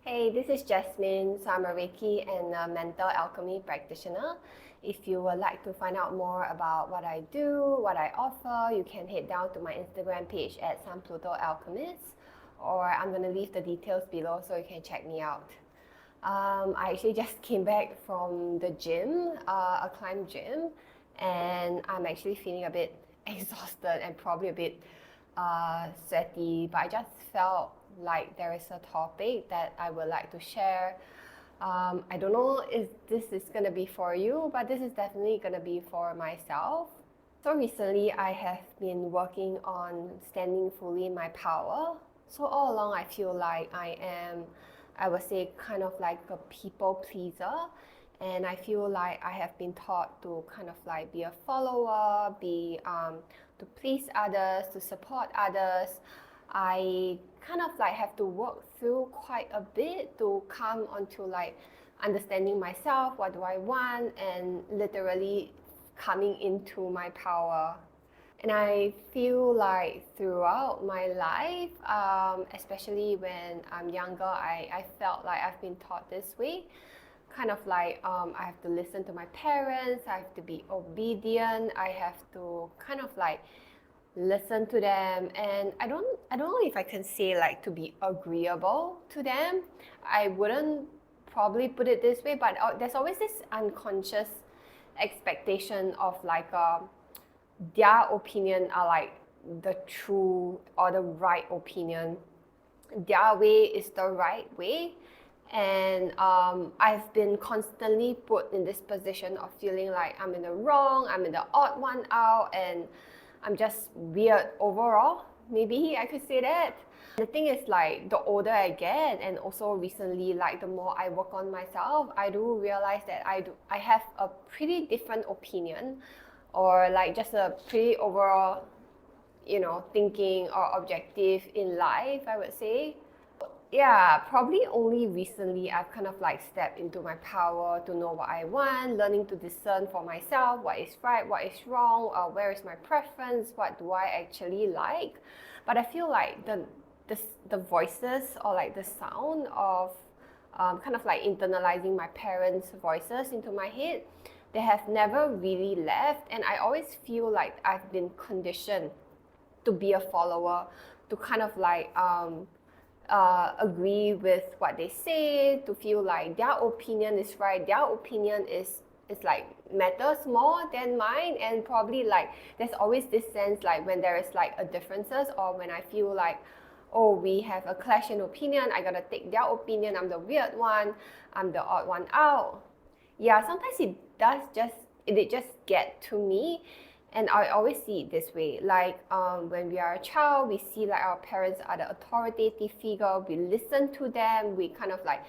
Hey, this is Jasmine. So I'm a Reiki and a Mental Alchemy practitioner. If you would like to find out more about what I do, what I offer, you can head down to my Instagram page at Sun Pluto Alchemist, or I'm going to leave the details below so you can check me out. I actually just came back from the gym, a climb gym, and I'm actually feeling a bit exhausted and probably a bit sweaty, but I just felt like there is a topic that I would like to share. I don't know if this is going to be for you, but this is definitely going to be for myself. So recently I have been working on standing fully in my power. So all along I feel like I would say, kind of like a people pleaser. And I feel like I have been taught to kind of like be a follower, to please others, to support others. I kind of like have to work through quite a bit to come onto like understanding myself, what do I want, and literally coming into my power. And I feel like throughout my life, especially when I'm younger, I felt like I've been taught this way. Kind of like I have to listen to my parents, I have to be obedient, I have to kind of like listen to them, and I don't know if I can say like to be agreeable to them. I wouldn't probably put it this way, but there's always this unconscious expectation of like their opinion are like the true or the right opinion. Their way is the right way. And I've been constantly put in this position of feeling like I'm in the wrong, I'm in the odd one out, and I'm just weird overall. Maybe I could say that. The thing is, like, the older I get, and also recently, like, the more I work on myself, I do realize that I have a pretty different opinion, or like just a pretty overall, thinking or objective in life, I would say. Yeah, probably only recently I've kind of like stepped into my power to know what I want, learning to discern for myself what is right, what is wrong, where is my preference, what do I actually like. But I feel like the voices or like the sound of kind of like internalizing my parents' voices into my head, they have never really left, and I always feel like I've been conditioned to be a follower, to kind of like agree with what they say, to feel like their opinion is right, their opinion is like matters more than mine. And probably like there's always this sense like when there is like a differences, or when I feel like, oh, we have a clash in opinion, I gotta take their opinion, I'm the weird one, I'm the odd one out. Yeah, sometimes it just get to me. And I always see it this way, like when we are a child, we see like our parents are the authoritative figure, we listen to them, we kind of like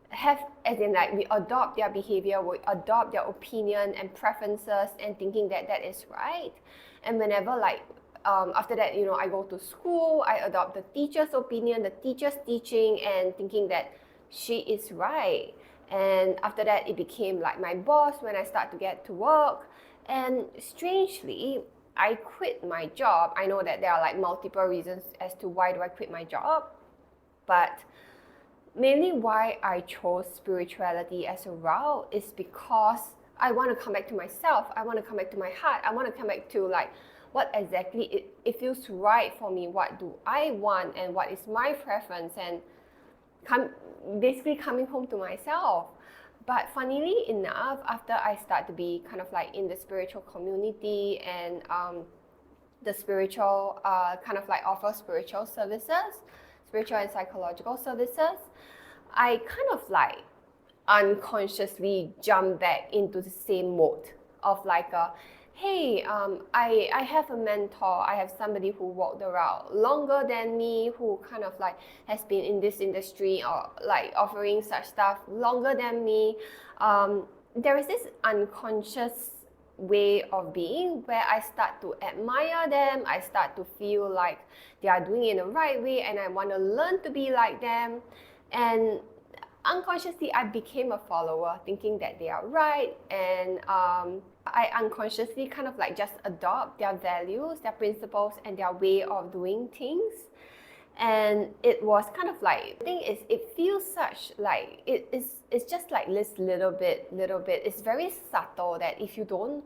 have, as in like we adopt their behavior, we adopt their opinion and preferences, and thinking that that is right. And whenever like after that, I go to school, I adopt the teacher's opinion, the teacher's teaching, and thinking that she is right. And after that, it became like my boss when I start to get to work. And strangely, I quit my job. I know that there are like multiple reasons as to why do I quit my job, but mainly why I chose spirituality as a route is because I want to come back to myself. I want to come back to my heart. I want to come back to like what exactly it feels right for me. What do I want, and what is my preference, and basically coming home to myself. But funnily enough, after I start to be kind of like in the spiritual community, and the spiritual kind of like offer spiritual services, spiritual and psychological services, I kind of like unconsciously jump back into the same mode of like hey, I have a mentor, I have somebody who walked the route longer than me, who kind of like has been in this industry or like offering such stuff longer than me. There is this unconscious way of being where I start to admire them, I start to feel like they are doing it in the right way, and I want to learn to be like them. And unconsciously, I became a follower, thinking that they are right, and I unconsciously kind of like just adopt their values, their principles, and their way of doing things. And it was kind of like, the thing is, it feels such like, it's just like this little bit, it's very subtle that if you don't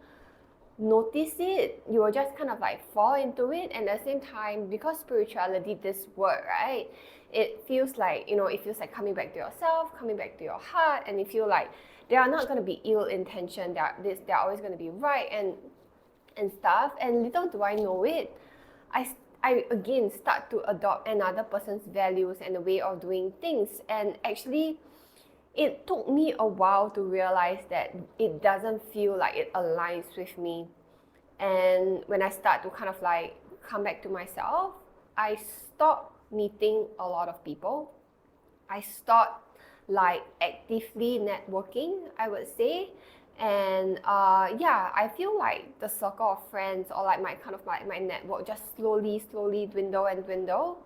notice it, you will just kind of like fall into it. And at the same time, because spirituality, this word, right, it feels like, it feels like coming back to yourself, coming back to your heart, and you feel like there are not going to be ill intention, they're always going to be right and stuff. And little do I know it, I again start to adopt another person's values and the way of doing things. And actually, it took me a while to realize that it doesn't feel like it aligns with me. And when I start to kind of like come back to myself, I stopped meeting a lot of people. I stopped like actively networking, I would say. And I feel like the circle of friends, or like my network, just slowly dwindle.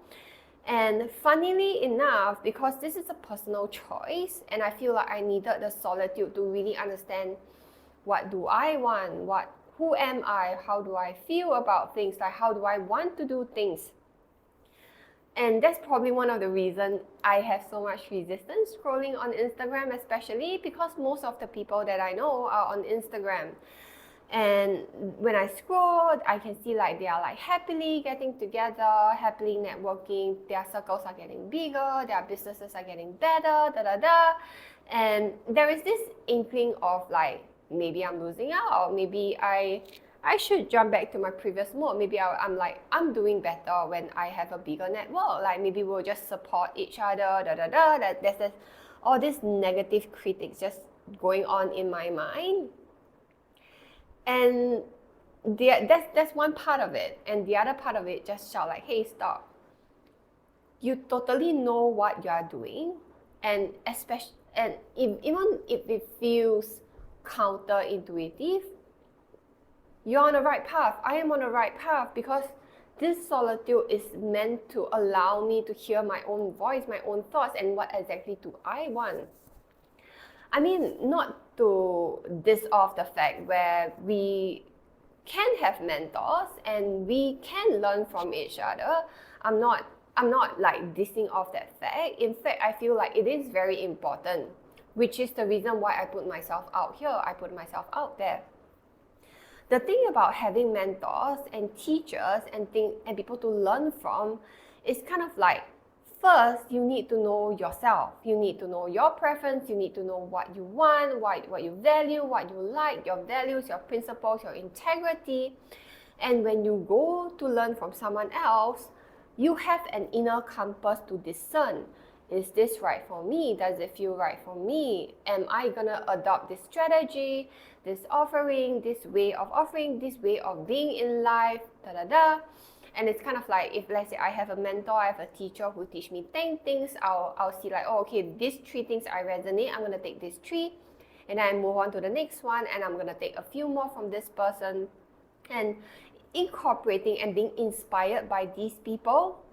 And funnily enough, because this is a personal choice, and I feel like I needed the solitude to really understand, what do I want, who am I, how do I feel about things, like how do I want to do things. And that's probably one of the reasons I have so much resistance scrolling on Instagram, especially because most of the people that I know are on Instagram. And when I scroll, I can see like they are like happily getting together, happily networking, their circles are getting bigger, their businesses are getting better, And there is this inkling of like, maybe I'm losing out, or maybe I should jump back to my previous mode. Maybe I'm like, I'm doing better when I have a bigger network. Like maybe we'll just support each other, There's all these negative critics just going on in my mind. And that's one part of it. And the other part of it just shout like, hey, stop. You totally know what you are doing. And even if it feels counterintuitive, you're on the right path. I am on the right path, because this solitude is meant to allow me to hear my own voice, my own thoughts, and what exactly do I want. I mean, not to diss off the fact where we can have mentors and we can learn from each other. I'm not like dissing off that fact. In fact, I feel like it is very important, which is the reason why I put myself out here. I put myself out there. The thing about having mentors and teachers and people to learn from is kind of like, first, you need to know yourself. You need to know your preference. You need to know what you want, what you value, what you like, your values, your principles, your integrity. And when you go to learn from someone else, you have an inner compass to discern. Is this right for me? Does it feel right for me? Am I gonna adopt this strategy, this offering, this way of offering, this way of being in life, And it's kind of like, if let's say I have a mentor, I have a teacher who teach me 10 things, I'll see like, oh, okay, these 3 things I resonate, I'm gonna take these 3, and then I move on to the next one, and I'm gonna take a few more from this person. And incorporating and being inspired by these people,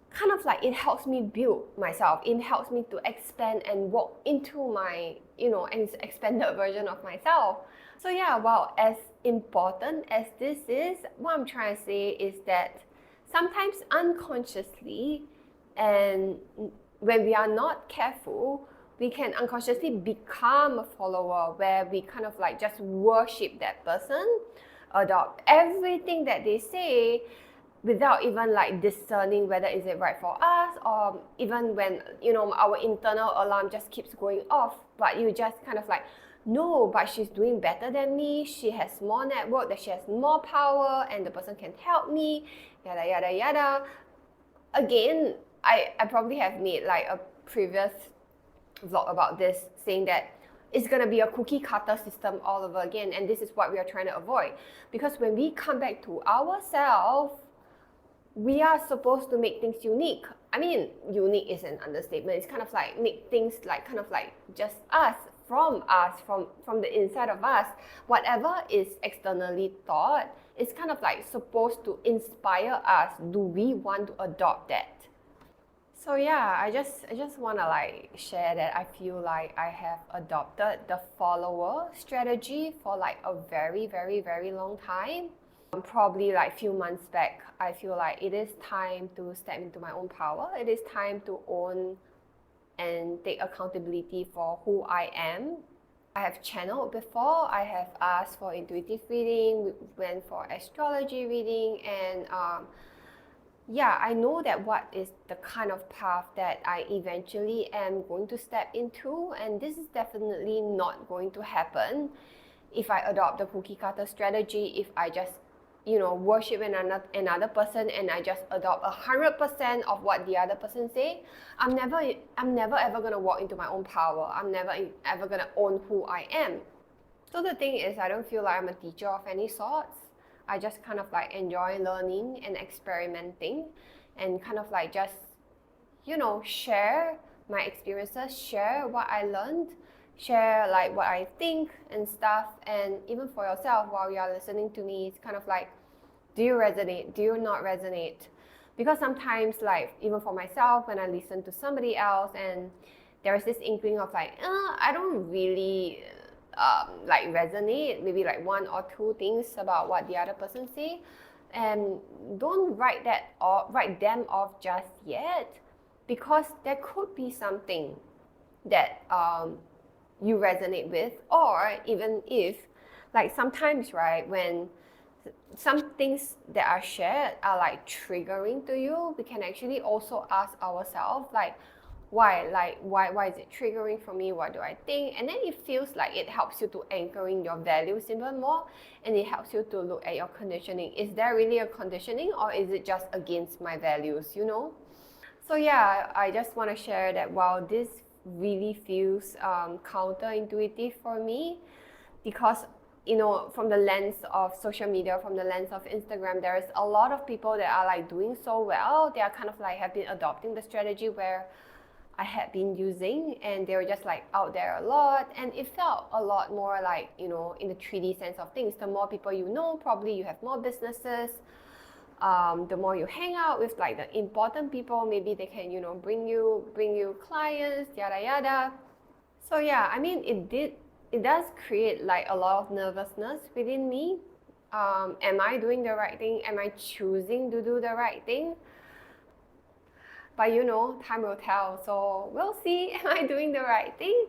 kind of like, it helps me build myself. It helps me to expand and walk into my, an expanded version of myself. So yeah, well, as important as this is, what I'm trying to say is that sometimes unconsciously, and when we are not careful, we can unconsciously become a follower, where we kind of like just worship that person, adopt everything that they say, without even like discerning whether is it right for us, or even when our internal alarm just keeps going off, but you just kind of like, no, but she's doing better than me, she has more network, that she has more power, and the person can help me, yada yada yada. Again, I probably have made like a previous vlog about this, saying that it's going to be a cookie cutter system all over again, and this is what we are trying to avoid. Because when we come back to ourselves, we are supposed to make things unique. I mean, unique is an understatement. It's kind of like make things like kind of like just us, from the inside of us. Whatever is externally thought is kind of like supposed to inspire us. Do we want to adopt that? So yeah, I just want to like share that I feel like I have adopted the follower strategy for like a very, very, very long time. Probably like few months back, I feel like it is time to step into my own power. It is time to own and take accountability for who I am. I have channeled before, I have asked for intuitive reading, went for astrology reading, and yeah, I know that what is the kind of path that I eventually am going to step into, and this is definitely not going to happen if I adopt the cookie cutter strategy, if I just worship another person and I just adopt 100% of what the other person say. I'm never ever gonna walk into my own power. I'm never ever gonna own who I am. So the thing is, I don't feel like I'm a teacher of any sorts. I just kind of like enjoy learning and experimenting, and kind of like just share my experiences, share what I learned, share like what I think and stuff. And even for yourself, while you are listening to me, it's kind of like, do you resonate? Do you not resonate? Because sometimes, like, even for myself, when I listen to somebody else and there's this inkling of like, I don't really like resonate, maybe like one or two things about what the other person say, and don't write them off just yet, because there could be something that you resonate with. Or even if, like, sometimes, right, when some things that are shared are like triggering to you, we can actually also ask ourselves, like, why is it triggering for me? What do I think? And then it feels like it helps you to anchoring your values even more, and it helps you to look at your conditioning. Is there really a conditioning, or is it just against my values, So yeah, I just want to share that while this really feels counterintuitive for me, because from the lens of social media, from the lens of Instagram, there's a lot of people that are like doing so well. They are kind of like have been adopting the strategy where I had been using, and they were just like out there a lot, and it felt a lot more like, in the 3D sense of things. The more people you know, probably you have more businesses. The more you hang out with like the important people, maybe they can bring you clients, yada yada. So yeah, I mean, it does create like a lot of nervousness within me. Am I doing the right thing? Am I choosing to do the right thing? But time will tell. So we'll see. Am I doing the right thing?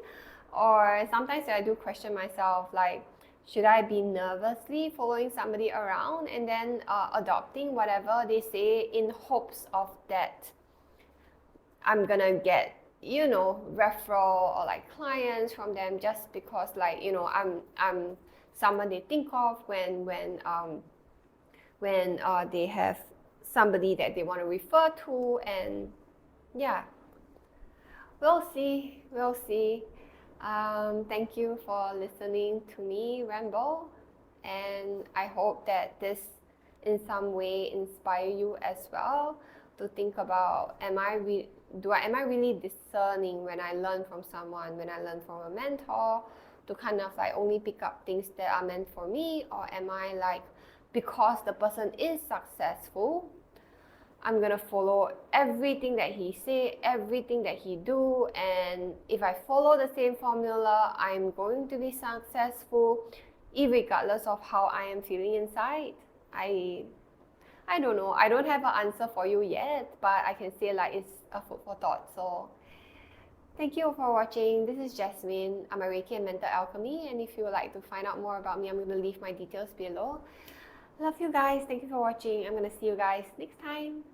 Or sometimes I do question myself, like, should I be nervously following somebody around and then adopting whatever they say in hopes of that I'm gonna get referral or like clients from them, just because like I'm someone they think of when they have somebody that they want to refer to. And yeah, we'll see. Thank you for listening to me ramble, and I hope that this in some way inspire you as well to think about, am I really discerning when I learn from someone, when I learn from a mentor, to kind of like only pick up things that are meant for me? Or am I like, because the person is successful, I'm gonna follow everything that he say, everything that he do, and if I follow the same formula, I'm going to be successful, irregardless of how I am feeling inside? I don't know. I don't have an answer for you yet, but I can say like it's a food for thought. So thank you for watching. This is Jasmine. I'm a Reiki and Mental Alchemy, and if you would like to find out more about me, I'm going to leave my details below. Love you guys. Thank you for watching. I'm going to see you guys next time.